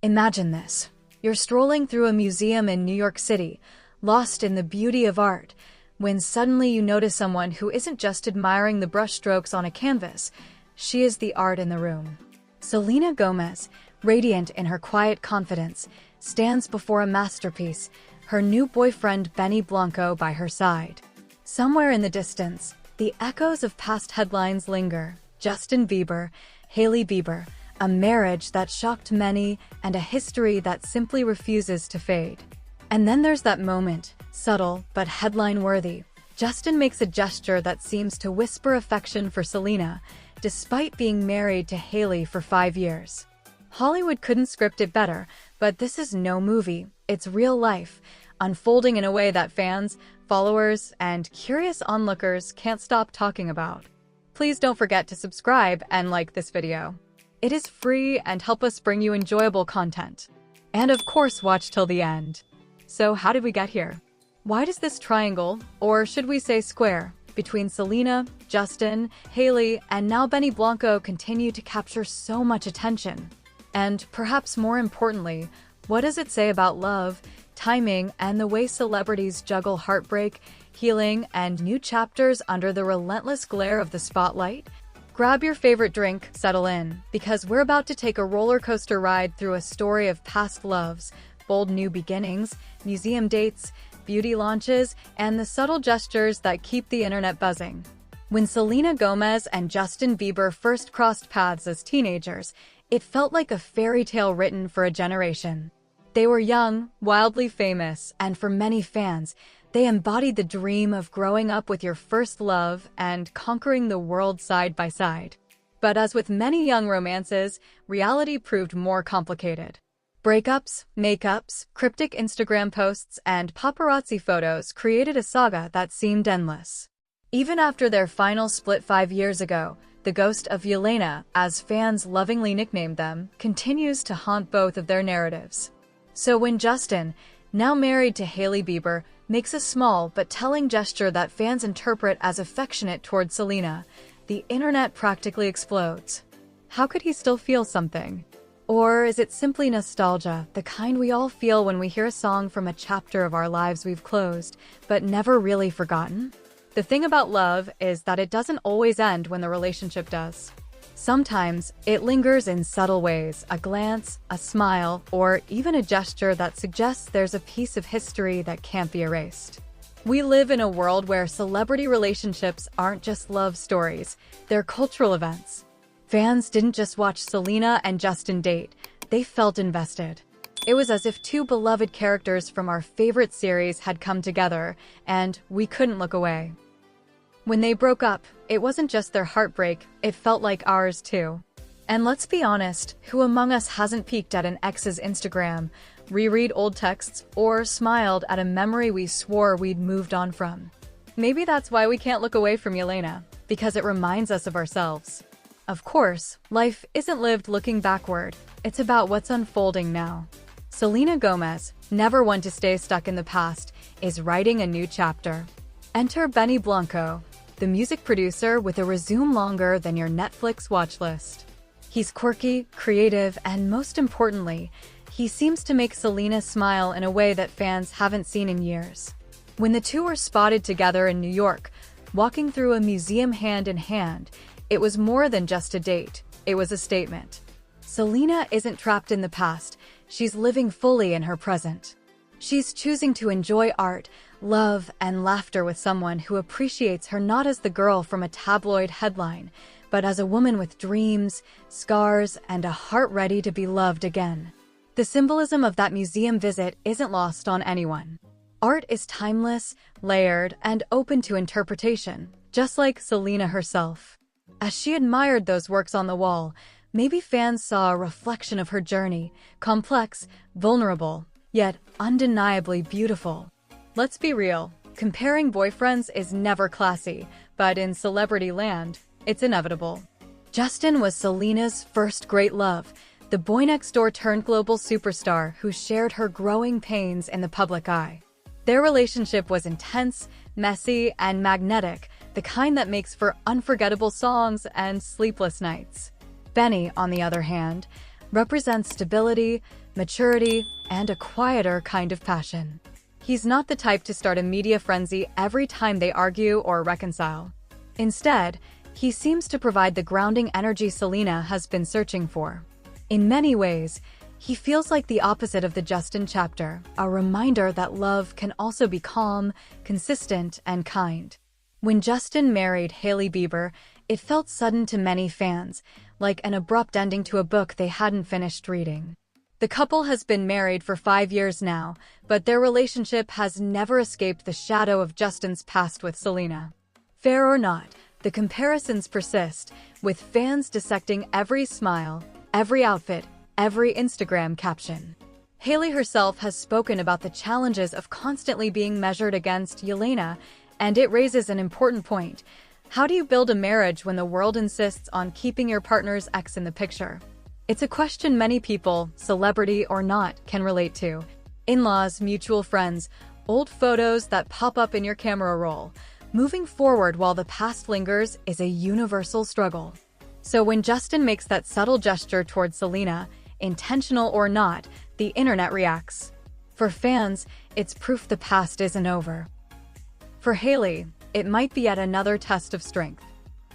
Imagine this. You're strolling through a museum in New York City, lost in the beauty of art, when suddenly you notice someone who isn't just admiring the brushstrokes on a canvas, she is the art in the room. Selena Gomez, radiant in her quiet confidence, stands before a masterpiece, her new boyfriend Benny Blanco by her side. Somewhere in the distance, the echoes of past headlines linger. Justin Bieber, Hailey Bieber, a marriage that shocked many and a history that simply refuses to fade. And then there's that moment, subtle but headline-worthy. Justin makes a gesture that seems to whisper affection for Selena, despite being married to Hailey for 5 years. Hollywood couldn't script it better, but this is no movie. It's real life, unfolding in a way that fans, followers, and curious onlookers can't stop talking about. Please don't forget to subscribe and like this video. It is free and help us bring you enjoyable content. And of course, watch till the end. So how did we get here? Why does this triangle, or should we say square, between Selena, Justin, Hailey, and now Benny Blanco continue to capture so much attention? And perhaps more importantly, what does it say about love, timing, and the way celebrities juggle heartbreak, healing, and new chapters under the relentless glare of the spotlight? Grab your favorite drink, settle in, because we're about to take a roller coaster ride through a story of past loves, bold new beginnings, museum dates, beauty launches, and the subtle gestures that keep the internet buzzing. When Selena Gomez and Justin Bieber first crossed paths as teenagers, it felt like a fairy tale written for a generation. They were young, wildly famous, and for many fans, they embodied the dream of growing up with your first love and conquering the world side by side. But as with many young romances, reality proved more complicated. Breakups, makeups, cryptic Instagram posts, and paparazzi photos created a saga that seemed endless. Even after their final split 5 years ago, the ghost of Yelena, as fans lovingly nicknamed them, continues to haunt both of their narratives. So when Justin, now married to Hailey Bieber, makes a small but telling gesture that fans interpret as affectionate towards Selena, the internet practically explodes. How could he still feel something? Or is it simply nostalgia, the kind we all feel when we hear a song from a chapter of our lives we've closed, but never really forgotten? The thing about love is that it doesn't always end when the relationship does. Sometimes, it lingers in subtle ways, a glance, a smile, or even a gesture that suggests there's a piece of history that can't be erased. We live in a world where celebrity relationships aren't just love stories, they're cultural events. Fans didn't just watch Selena and Justin date, they felt invested. It was as if two beloved characters from our favorite series had come together, and we couldn't look away. When they broke up, it wasn't just their heartbreak, it felt like ours too. And let's be honest, who among us hasn't peeked at an ex's Instagram, reread old texts, or smiled at a memory we swore we'd moved on from? Maybe that's why we can't look away from Yelena, because it reminds us of ourselves. Of course, life isn't lived looking backward, it's about what's unfolding now. Selena Gomez, never one to stay stuck in the past, is writing a new chapter. Enter Benny Blanco, the music producer with a resume longer than your Netflix watch list. He's quirky, creative, and most importantly, he seems to make Selena smile in a way that fans haven't seen in years. When the two were spotted together in New York, walking through a museum hand in hand, it was more than just a date, it was a statement. Selena isn't trapped in the past, she's living fully in her present. She's choosing to enjoy art, love, and laughter with someone who appreciates her not as the girl from a tabloid headline, but as a woman with dreams, scars, and a heart ready to be loved again. The symbolism of that museum visit isn't lost on anyone. Art is timeless, layered, and open to interpretation, just like Selena herself. As she admired those works on the wall, maybe fans saw a reflection of her journey, complex, vulnerable, yet undeniably beautiful. Let's be real, comparing boyfriends is never classy, but in celebrity land, it's inevitable. Justin was Selena's first great love, the boy next door turned global superstar who shared her growing pains in the public eye. Their relationship was intense, messy, and magnetic, the kind that makes for unforgettable songs and sleepless nights. Benny, on the other hand, represents stability, maturity, and a quieter kind of passion. He's not the type to start a media frenzy every time they argue or reconcile. Instead, he seems to provide the grounding energy Selena has been searching for. In many ways, he feels like the opposite of the Justin chapter, a reminder that love can also be calm, consistent, and kind. When Justin married Hailey Bieber, it felt sudden to many fans, like an abrupt ending to a book they hadn't finished reading. The couple has been married for 5 years now, but their relationship has never escaped the shadow of Justin's past with Selena. Fair or not, the comparisons persist, with fans dissecting every smile, every outfit, every Instagram caption. Hailey herself has spoken about the challenges of constantly being measured against Selena, and it raises an important point. How do you build a marriage when the world insists on keeping your partner's ex in the picture? It's a question many people, celebrity or not, can relate to. In-laws, mutual friends, old photos that pop up in your camera roll. Moving forward while the past lingers is a universal struggle. So when Justin makes that subtle gesture towards Selena, intentional or not, the internet reacts. For fans, it's proof the past isn't over. For Hailey, it might be yet another test of strength.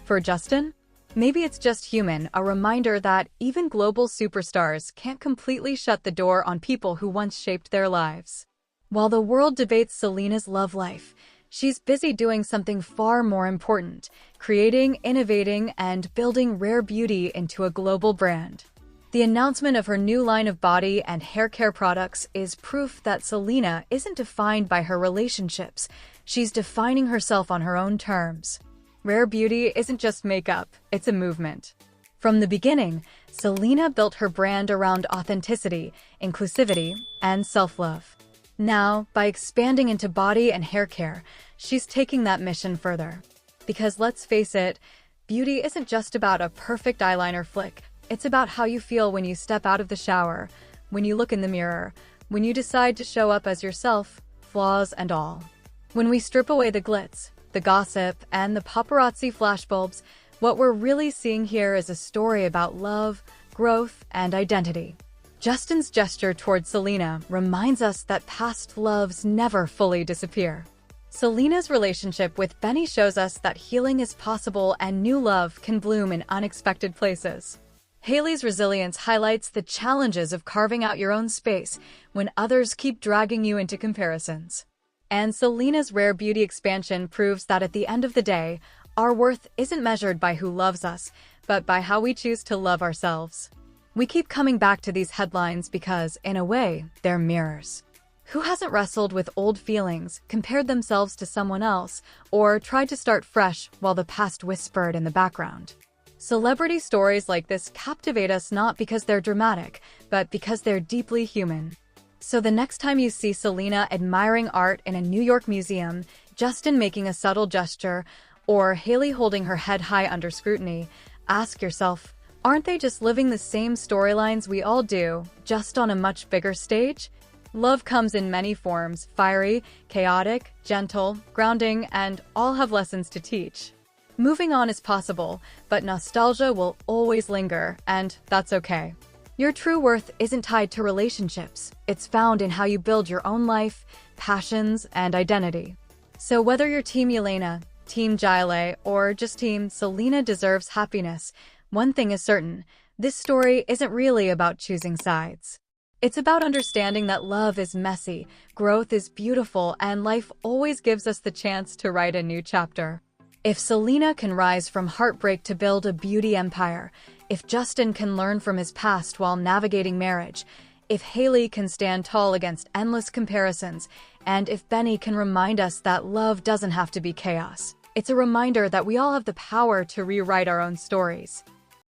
For Justin, maybe it's just human, a reminder that even global superstars can't completely shut the door on people who once shaped their lives. While the world debates Selena's love life, she's busy doing something far more important, creating, innovating, and building rare beauty into a global brand. The announcement of her new line of body and hair care products is proof that Selena isn't defined by her relationships. She's defining herself on her own terms. Rare beauty isn't just makeup, it's a movement. From the beginning, Selena built her brand around authenticity, inclusivity, and self-love. Now, by expanding into body and hair care, she's taking that mission further. Because let's face it, beauty isn't just about a perfect eyeliner flick. It's about how you feel when you step out of the shower, when you look in the mirror, when you decide to show up as yourself, flaws and all. When we strip away the glitz, the gossip, and the paparazzi flashbulbs, what we're really seeing here is a story about love, growth, and identity. Justin's gesture towards Selena reminds us that past loves never fully disappear. Selena's relationship with Benny shows us that healing is possible and new love can bloom in unexpected places. Hailey's resilience highlights the challenges of carving out your own space when others keep dragging you into comparisons. And Selena's rare beauty expansion proves that at the end of the day, our worth isn't measured by who loves us, but by how we choose to love ourselves. We keep coming back to these headlines because, in a way, they're mirrors. Who hasn't wrestled with old feelings, compared themselves to someone else, or tried to start fresh while the past whispered in the background? Celebrity stories like this captivate us not because they're dramatic, but because they're deeply human. So the next time you see Selena admiring art in a New York museum, Justin making a subtle gesture, or Hailey holding her head high under scrutiny, ask yourself, aren't they just living the same storylines we all do, just on a much bigger stage? Love comes in many forms, fiery, chaotic, gentle, grounding, and all have lessons to teach. Moving on is possible, but nostalgia will always linger, and that's okay. Your true worth isn't tied to relationships. It's found in how you build your own life, passions, and identity. So whether you're Team Selena, Team Hailey, or just Team Selena deserves happiness, one thing is certain, this story isn't really about choosing sides. It's about understanding that love is messy, growth is beautiful, and life always gives us the chance to write a new chapter. If Selena can rise from heartbreak to build a beauty empire, if Justin can learn from his past while navigating marriage, if Hailey can stand tall against endless comparisons, and if Benny can remind us that love doesn't have to be chaos, it's a reminder that we all have the power to rewrite our own stories.